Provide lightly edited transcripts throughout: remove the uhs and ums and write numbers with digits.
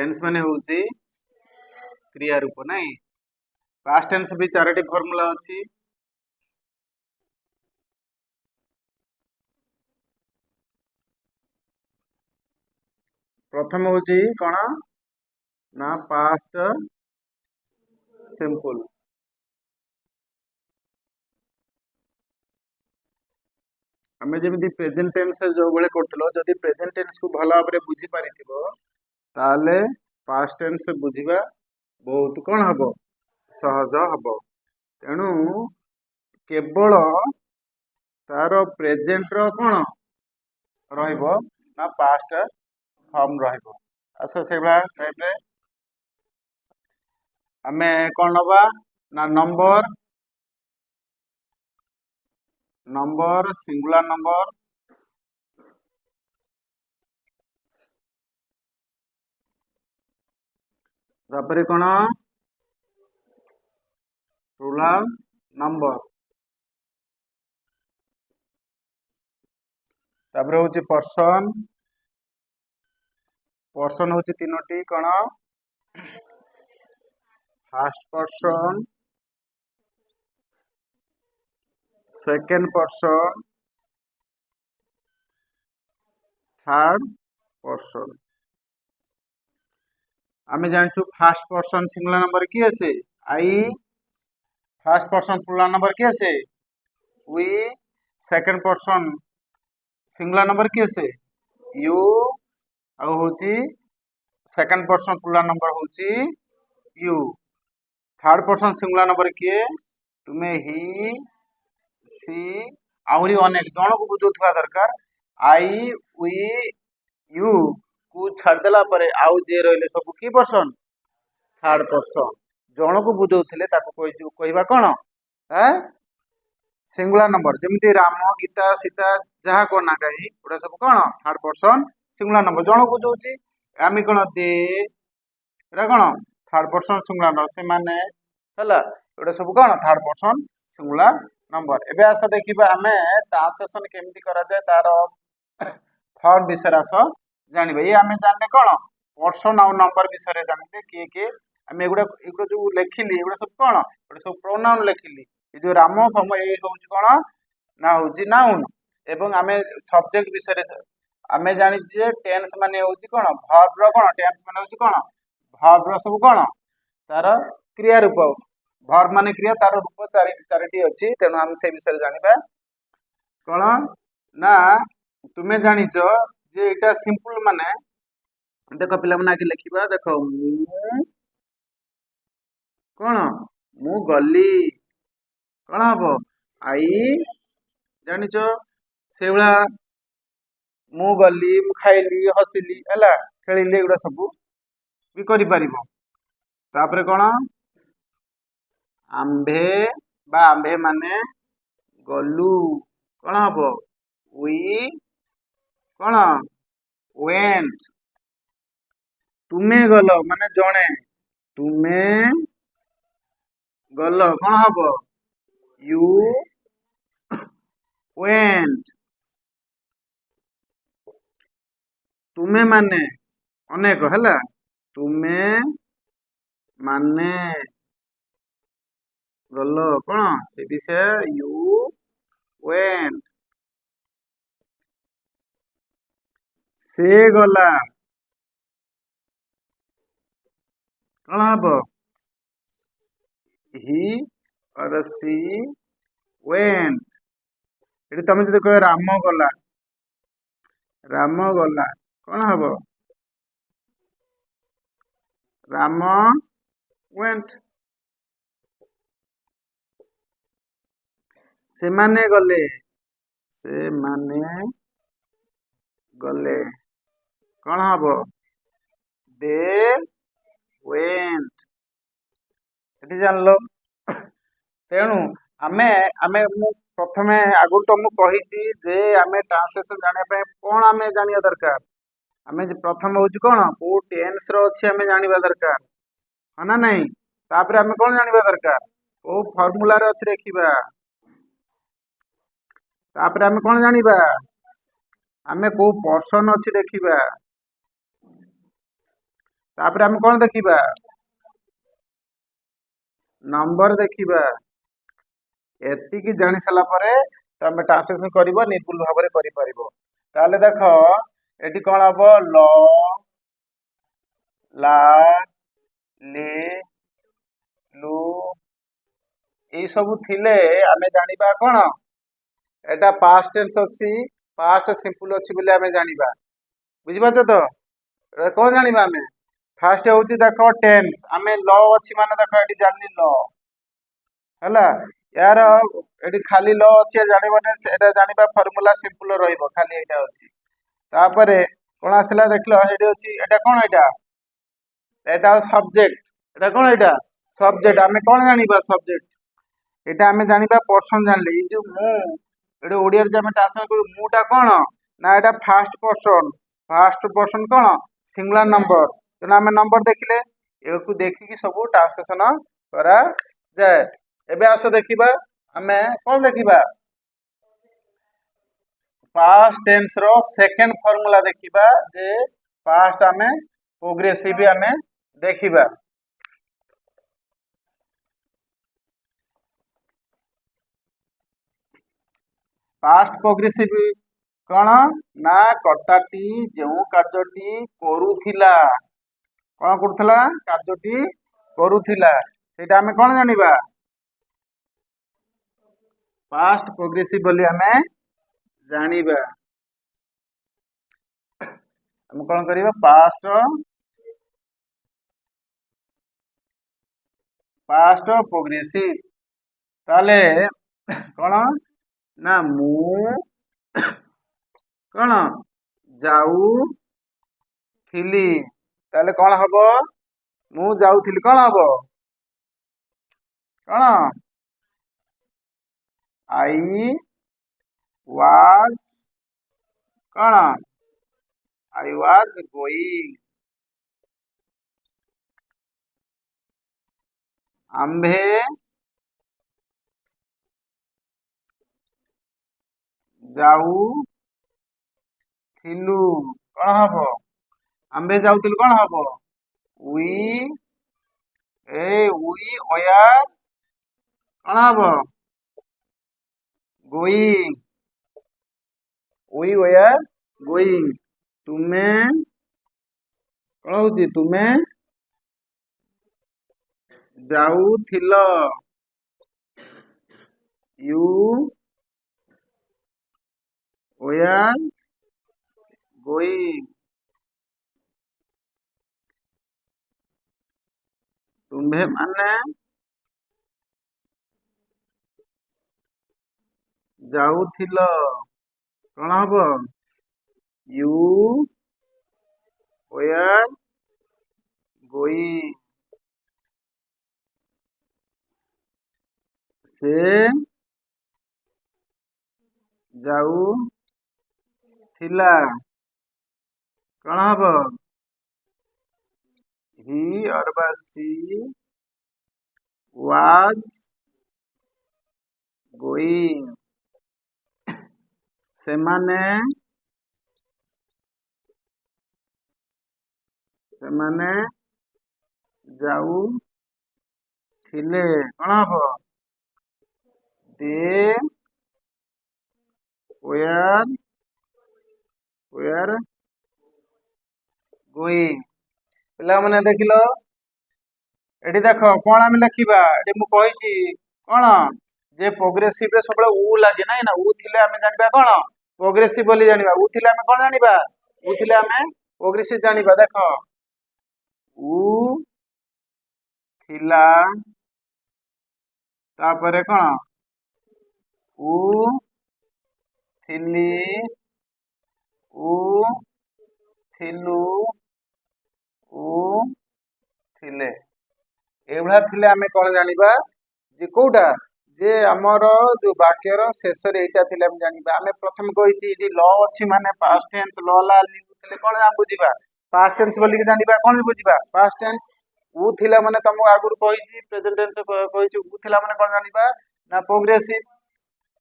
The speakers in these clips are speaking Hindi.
टेन्स माने होउची क्रिया रूप नहीं। पास्ट टेन्स भी चारोटी फॉर्मूला अछि। प्रथम होउची कोन ना पास्ट सिंपल। आमे जेमिति प्रेजेंट टेन्स जो बेले करथलो जदि प्रेजेंट टेन्स को भलो भाबरे बुझी पारिथिबो ताले पास्ट टेन्स बुझिबा बहुत कोन हबो सहज हबो। तेणु केवल तार प्रेजेंट रो कोन रहइबो ना पास्ट फॉर्म रहइबो। आसो सेबा टाइप रे आमे कोन नबा ना नंबर सिंगुलर नंबर तापरे कोन प्लुराल नंबर तापरे होची पर्सन पर्सन होची तीनोटी कोन first person second person third person. आमे जानचु फर्स्ट पर्सन सिंगुलर नंबर की आसे I. First person plural number की आसे we. Second person singular number की आसे यू। आ होची सेकेंड पर्सन प्लुराल नंबर होची you. Third person singular number किए तुमे ही सी आउरी अनेक जन को बुझुथवा दरकार। आई वी यू को छाड़देला परे आउ जे रहिले सब की पर्सन थर्ड पर्सन जन को बुझौथिले ताको कहबा कोन सिंगुलर नंबर। जेमिति राम गीता सीता जहा को ना कही ओडा सब कोन थर्ड पर्सन सिंगुलर नंबर जन को बुझौची। आमी कोन दे एटा कोन थर्ड पर्सन सिंगुलर नंबर से माने हला ओडा सब कोन थर्ड पर्सन सिंगुलर नंबर। एबे आस देखिबा आमे ट्रांसलेशन केमिति करा जाय तार फॉर्म विषय आस जानिबा। ये आमे जानले कोन पर्सन आ नंबर विषय जानले के आमे एगुडा जो लेखिली एगुडा सब कोन एगुडा सब प्रोनाउन लेखिली। ए जो राम फम ए होउची कोन ना होउची नाउन एवं आमे सब्जेक्ट विषय आमे जानि जे टेंस माने होउची कोन वर्ब रो कोन टेंस माने होउची कोन वर्ब रो सब कोन तार क्रिया रूप। वर्ब माने क्रिया तार रूप चारिटी अछि। तेनु हम से विषय जानिबा कोन ना तुमे जानिचो जे एटा सिंपल माने देखो पिला मना के लिखिबा देखो कोन मु गली कोन हबो आई जानिचो सेवला मु गली मु खाइली हसिली हला खेलिले एगुडा सब भी करि परिबो। तापरे कोन आंभे बा आंभे माने गलु कोन हबो वी कोन वेंट। तुमे गलो माने जणे तुमे गलो कोन हबो यू वेंट। तुमे माने अनेक हला तुमे माने गलो कोन से विषय यू वेंट। से गला कोन हबो ही और सी वेंट। एटी तमे जदि कह राम गला कोन हबो राम वेंट। से माने गले कोन हबो दे वेंट। एटी जानलो। तेणु आमे आमे मु प्रथमे आगु तो मु कहिची जे आमे ट्रांसलेशन जाने पे कोन आमे जानिया दरकार। आमे जे प्रथम होउची कोन को टेंस रो अछि आमे जानिबा दरकार हना नहीं। तापरे आमे कोन जानिबा दरकार को फार्मूला रे अछि देखिबा। तापरे आमे कोन जानिबा आमे को पर्सन अछि देखिबा। तापर आम कौन देखा नंबर देखा एतिकी जानी सारा पर तुम ट्रांसलेसन कर निर्भुल भाव में कर देख ये कौन हम ल ला ले लु ये सब थिले आमे जानिबा कौन एटा पास्ट टेंस अच्छी पास्ट सिंपल अच्छी बोली आमे जानिबा बुझिपारछ तो कौन जानिबा आमे फास्ट होची देख टेंस आमे ल अच्छी माने देख एटी जानि ल हैला यार एटी खाली ल अच्छी जानिबने एटा जानिबा फार्मूला सिंपल रहइबो खाली एटा अच्छी तापरे कौन आसला देखलो एटी अच्छी एटा कौन एटा सब्जेक्ट एटा कौन एटा सब्जेक्ट आमे कौन जानिबा सब्जेक्ट एटा आमे जानिबा पर्सन जानले ई जो मु एटा ओडिया जे आमे ट्रांसलेट करू मुटा कौन ना एटा फास्ट पर्सन कौन सिंगुलर नंबर तेना आमे नंबर देखिले एको देखिकी सब ट्रांसलेशन करा जाए एबे आस देखिबा आमे कौन देखिबा पास्ट टेंस रो सेकंड फार्मूला देखिबा जे पास्ट आमे प्रोग्रेसिव आमे देखिबा पास्ट प्रोग्रेसिव कौन ना कर्ताटी जो कार्यटी करूथिला कौन करूथिला कार्यटी करूथिला सेटा आमे कौन जानिबा पास्ट प्रोग्रेसिव बोली आमे जानिबा हम कौन करिबा पास्ट प्रोग्रेसिव ताले कौन ना मु कौन जाऊ थिली ताले कौन हबो मु जाऊथिली कौन हबो कौन आई वाज कौन आई वाज गोइंग आंभे जाऊ थिलु कौन हबो आंबे जाऊथिलु कौन हबो वी ओयार कौन हबो गोइंग वी ओयार गोइंग तुमे कौन होची तुमे जाऊथिल यू ओयार गोइंग तुम्भे माने जाऊथिल कौन हबो यू ओयार गोइंग से जाऊ थिला कौन हबो ही और सी वाज गोइंग सेमाने सेमाने जाऊ थिले कौन हबो दे वेयर गोइंग पिला माने देखिलो एटी देख कौन आम लिखा ये मुझे कौन जे प्रोग्रेसिव रे सब उ लगे ना उ थिले आम जानिबा कौन प्रोग्रेसिव बोली जानिबा उ थिले आम कौन जानिबा उ थिले आम प्रोग्रेसिव जानिबा देख उ थिला तापरे कौन उ थिली उ थिलु उ थिले एभला थिले आमे कौन जानिबा जे कोउटा जे हमर जो वाक्यर शेष रे एटा थिले हम जानिबा आमे प्रथम कहिछि इडी ल अछि माने पास्ट टेंस ल ला लिखले कौन हम बुझिबा पास्ट टेंस बोली के जानिबा कौन बुझिबा पास्ट टेंस उ थिला माने तुमको आगुर कहिछि प्रेजेंट टेंस कहिछि उ थिला माने कौन जानिबा ना प्रोग्रेसिव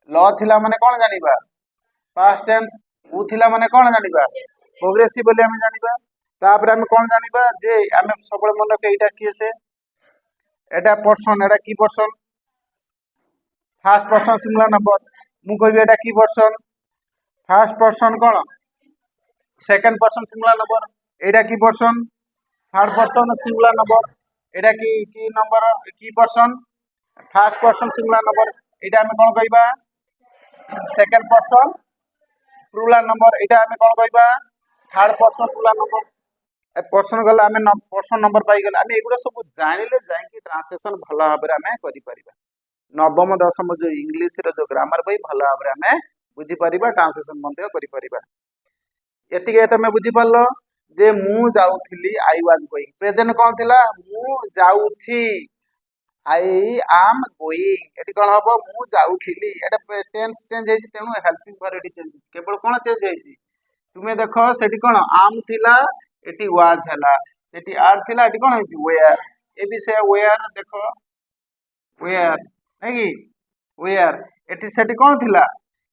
ल थिला माने कौन जानिबा पास्ट टेंस उ थिला माने कौन जानिबा प्रोग्रेसिव बोली हम जानिबा तापर आम कौन जाना जे आम सब मन रख यहाँ किए से एटा पर्सन एटा की person fast person singular number मु कहि एटा की पर्सन फास्ट पर्सन कौन सेकंड पर्सन सिंगुलर नंबर एटा की person third person singular number एटा की नंबर की person fast person singular number एटा आम कौन कहबा सेकंड पर्सन प्लुराल नंबर एटा आम कौन कहबा third person plural number person गला आम पर्सन नंबर पाई गला आम एगुड़ा सब जानिले जाइए ट्रांसलेशन भल भाव आम कर नवम दशम जो इंग्लीश जो ग्रामर बही भल भाव आम बुझीपर ट्रांसलेशन एति तुम बुझीपार जे मु जाऊली आई वाज गोइंग प्रेजेंट कौन थिला मु जाऊछि आई आम गोइंग एटी कौन हम मु जाऊली एटा टेंस चेंज होइछि तेणु हेल्पिंग वर्ब एटी चेंज केवल कौन चेंज होइछि तुमे देख सेठी कौन आम थिला एटी वाज हला सेठी आर थिला एटी कौन होइछि वेयर ए विषय वेयर देख वेयर नहीं कि वेयर एटी सेठी कौन थिला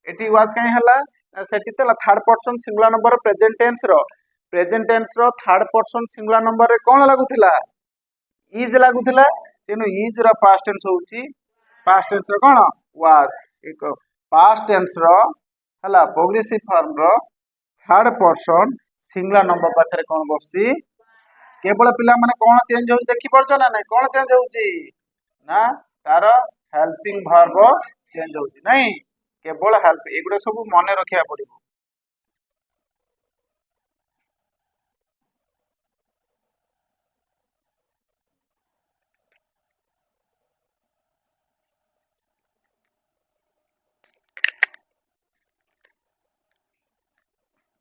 एटी वाज काई हला सेठी तला third person singular number present tense रो थर्ड पर्सन सिंगुलर नंबर रे कौन लागुथिला इज लागुथिला तेनु इज रो पास्ट टेंस होउची पास्ट टेंस रो कौन वाज एक पास्ट टेंस रो हला प्रोग्रेसिव फॉर्म रो थर्ड पर्सन सिंगुलर नंबर पाखरे कौन बसची केवल पिला माने कौन चेंज होउची देखि परछो ना नहीं कौन चेंज होउची ना तार हेल्पिंग वर्ब चेंज होउची नहीं केवल हेल्प एगुड़ा सब मन रखा पड़ो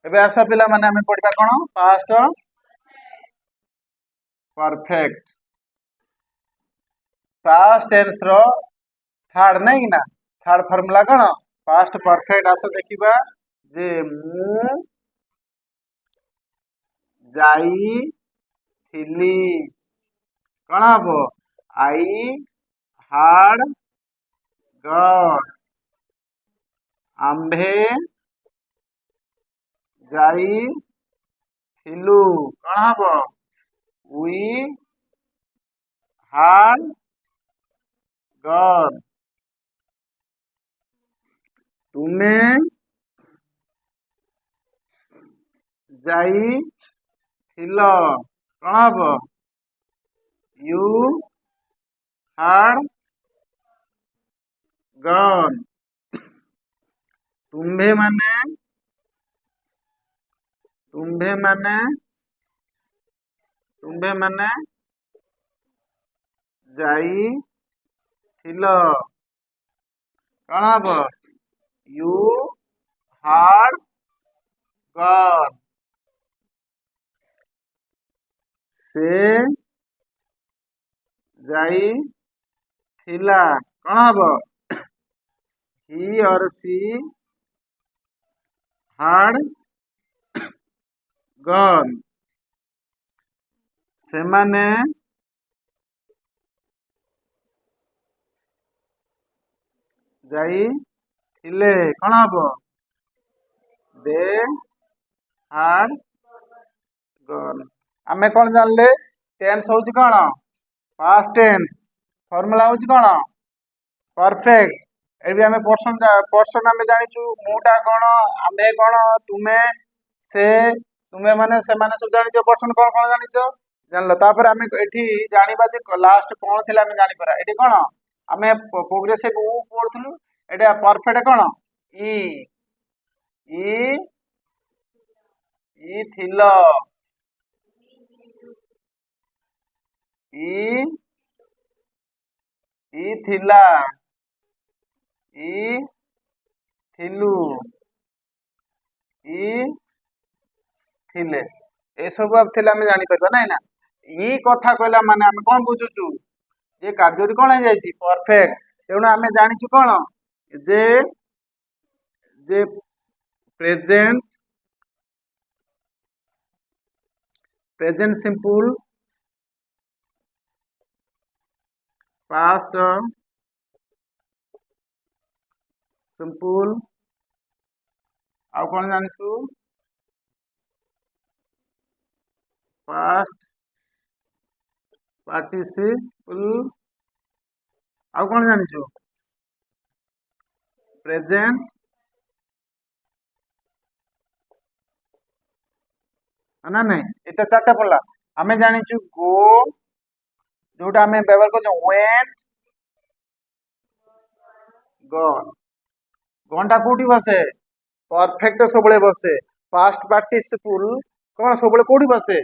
एबे आसा पिला माने हमें पढ़ा कौन पास्ट परफेक्ट पास्ट टेंस रो थर्ड नहीं ना थर्ड फॉर्मूला कौन पास्ट परफेक्ट आस देखा जे मु जाइथिली कौन हम आई हाड गॉन आम्भे जाइथिलु कौन हम वी हाड गॉन तुमे जाइथिल कौन हम यू हाड गॉन तुम्भे माने तुम्भे माने तुम्भे माने जाइथिल कौन हम यू हाड गॉन से जाइथिला कौन हम ही और सी हाड गॉन से माने जाइथिले कौन हम दे हाड गॉन आमे कौन जानले टेंस होउची कौन पास्ट टेंस फॉर्मूला होउची कौन परफेक्ट एबी आमे पर्सन आमे जानिचु मुटा कौन आमे कौन तुमे से तुमे माने से माने सब जानिचो पर्सन कौन कौन जानिचो जानलो तापर आमे एठी जानिबा जे लास्ट कौन थिला आमे जानि परा एठी कौन आमे प्रोग्रेसिव उ पढथुलु एटा परफेक्ट कौन ई ई ई थिलो ई ई थिला ई थिलु ई थिले ए सब अब थिला आमे जानि परबा नै ना ई कथा कहला माने आमे कोन बुझुचु जे कार्य कोन हो जायछि परफेक्ट तेणु आमे जानिचु कोन जे जे present present simple past simple आ कौन जानिचु पास्ट पार्टिसिपल आउ कौन जानिଛୁ प्रेजेंट ना नहीं एटा चारटा पड़ला आमे जानिଛୁ गो जोटा आमे व्यवहार करछो वेंट गॉन गॉनटा कोठी बसे परफेक्ट सबले बसे पास्ट पार्टिसिपल कौन सबले कोठी बसे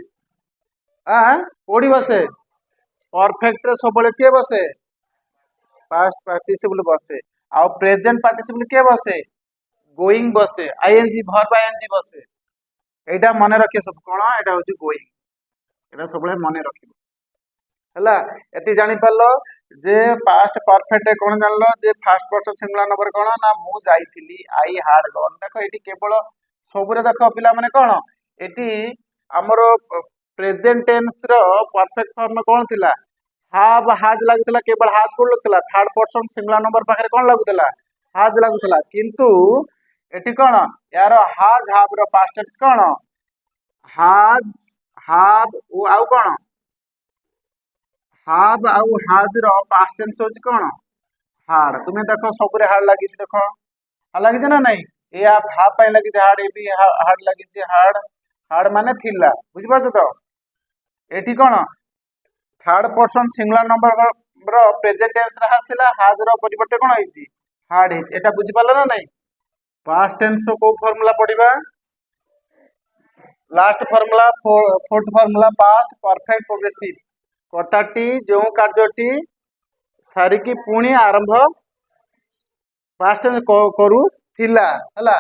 आ कोठी बसे परफेक्ट सबले के बसे पास्ट पार्टिसिपल बसे आ प्रेजेंट पार्टिसिपल के बसे गोइंग बसे आईएनजी वर्ब आईएनजी बसे एटा मने रखे सब कोन एटा होची गोइंग एटा सबले मने रखिबो हला एति जानि परलो जे पास्ट परफेक्ट कोन जानलो जे फर्स्ट पर्सन सिंगुलर नंबर कोन ना मु जाईथिली आई हार्ड गॉन देखो एटी केवल सबरे देखो पिला माने कोन एटी हमरो प्रेजेंट टेंस रो परफेक्ट फॉर्म कोन थिला हाव हाज लागुतला केवल हाज कोन लागुतला थर्ड पर्सन सिंगुलर नंबर पाखरे कोन लागुतला हाज लागुतला किंतु एटी कोन यार हाज हाव रो पास्ट टेंस कोन हाज हाव ओ आउ कोन हाव आउ हाज रो पास्ट टेंस होची कोन हार्ड तुमे देखो सबरे हार्ड लागि छी देखो हार्ड लागि छी ना नहीं ए आप हाफ पाई लागि छी हार्ड ए भी हार्ड लागि छी हार्ड हार्ड माने थिला बुझि पाछो तो एठी कोन थर्ड पर्सन सिंगुलर नंबर रो प्रेजेंट टेंस रा थिला हाज रो परिवर्ते कोन होईची हार्ड होईची एटा बुझि पालो ना नहीं पास्ट टेंस को फार्मूला पढिबा last formula fourth formula past perfect progressive कथाटी जो कार्यटी सारिकी पुणी आरंभ पास्ट करू थिला हला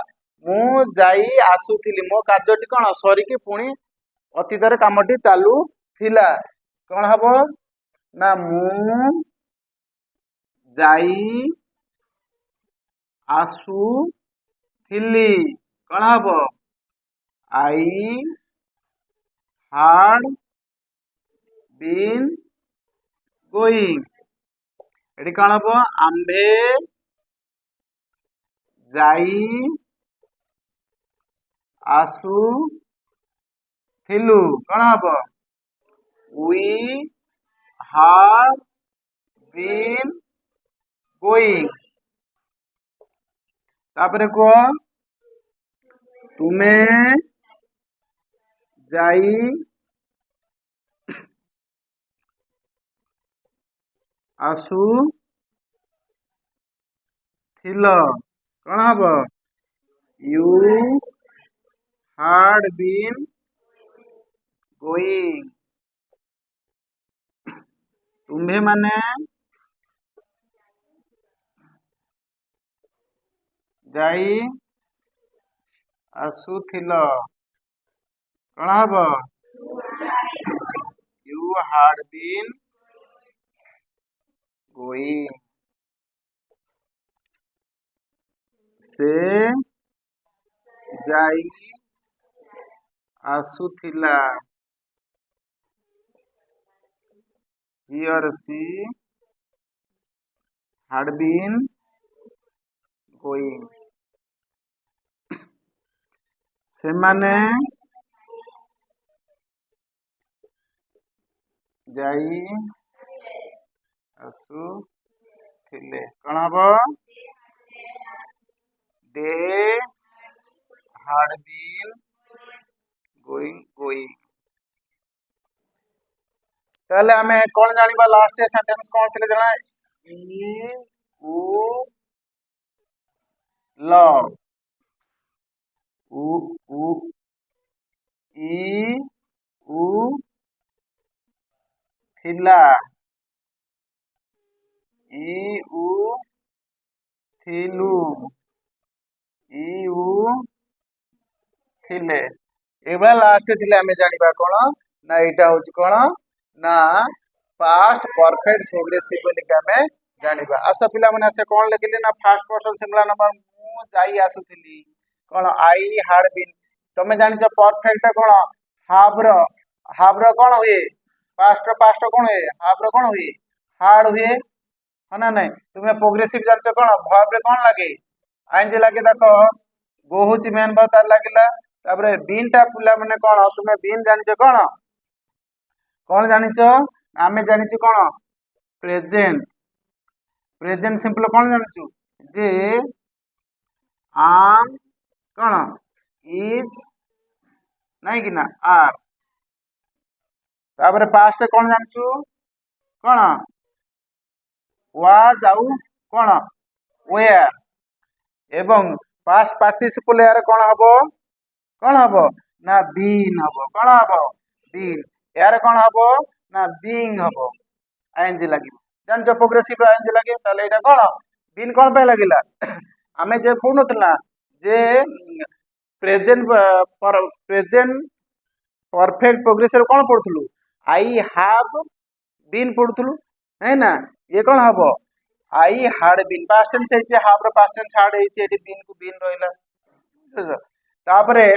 मु जाई आसुथिली मो कार्यटी कोन सरिकी पुणी अतीत रे कामटी चालू थिला कोन हबो ना मु जाई आसु थिली कोन हबो I had been going eighty कौन हम आंभे जाई आसु थिलु कौन हम वी हाव बीन गोइंग तापरे को तुम्हें जाई आसु थिल कौन हम यू हार्ड बीन गोइंग तुम्हें माने जाई आसु थिल कौन हम यू हार्ड बीन गोइंग से जाई आसुथिला he or she had been going सेमाने जाई आसु थिले कौन हम दे had been going ताले हमें कौन जानिबा लास्ट सेंटेंस कौन थिले जाना ई उ ल उ ई उ थिला ई उ थिलु ई उ थिले एबा लास्ट थिले हमें जानिबा कोन ना एटा होची कोन ना पास्ट परफेक्ट प्रोग्रेसिव बोली के हमें जानिबा आसा पिला माने से कोन लिखिले ना फर्स्ट पर्सन सिंगुलर नंबर मु जाई आसुथिली कोन आई हार्ड बीन तमे जानि छ परफेक्ट कोन हाफ रो कोन हुए पास्ट कोन हुए हाफ रो कोन हुए हार्ड हुए हना नहीं तुम्हें प्रोग्रेसिव जान छ कोन वर्ब रे कोन लागे आइन जे लागे देखो गो होची मेन बात लागिला तापरे बीन टा पिला माने कोन तुम्हें बीन जानि छ कोन कौन जानिच आमे जानिचु कौन प्रेजेंट प्रेजेंट सिंपल कौन जानिचु जे आम कौन इज नहीं कि ना आर तापर पास्ट कौन जानिचु कौन वाज आउ कौन वेयर एवं पास्ट पार्टिसिपल यार कौन हबो कौन हबो ना बीन हबो कौन हबो बीन यार कौन हबो ना बीइंग हबो आईएनजी लागिबो जान जो प्रोग्रेसिव रो आईएनजी लागे ताले एटा कौन बीन कौन पे लागिला आमे जे पढुनतला जे प्रेजेंट प्रेजेंट परफेक्ट प्रोग्रेसिव कौन पढुथलु आई हैव बीन पढुथलु है ना ये कौन हबो I had been past tense है हाफ रो पास्ट टेंस हार्ड है एटी बीन को बीन रहला बुझो तापरे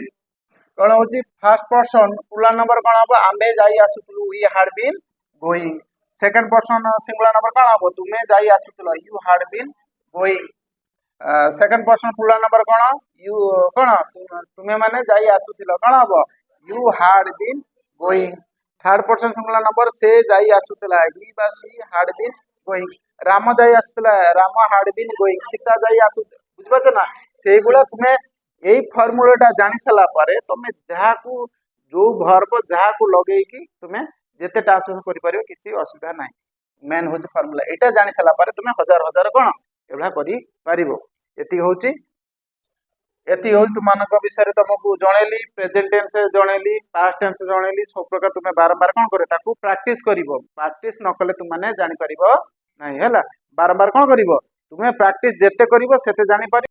कौन होची फर्स्ट पर्सन पुला नंबर कौन हबो आंबे जाई आसुतलु we had been going second person singular number कौन हबो तुमे जाई आसुतलो you had been going second person plural number कौन यू कौन तुमे माने जाई आसुतलो कौन हबो you had been going third person singular number से जाई आसुतला ही बा she had been going Ram जाई आसुतला Ram had been going Sita जाई आसु बुझबछ ना सेगुला तुमे एई फॉर्मूलाटा जानि सला पारे तुमे जहा को जो वर्ब जहा को लगेई कि तुमे जेते ट्रांसलेशन करि परिबो किछि असुविधा नाही मेन होज फॉर्मूला एटा जानि सला पारे तुमे हजार हजार कोन एबला करि परिबो एति हो तुमक विषय तुमको जनइली प्रेजेंट टेंस जनइली पास्ट टेंस जनइली सब प्रकार तुम्हें बारंबार कौन कर प्राक्टिस प्राक्टिस न कले तुमने जानी पारिबो नहीं है बारंबार कौन कर तुम्हें प्राक्टिस जेते कर जानी पार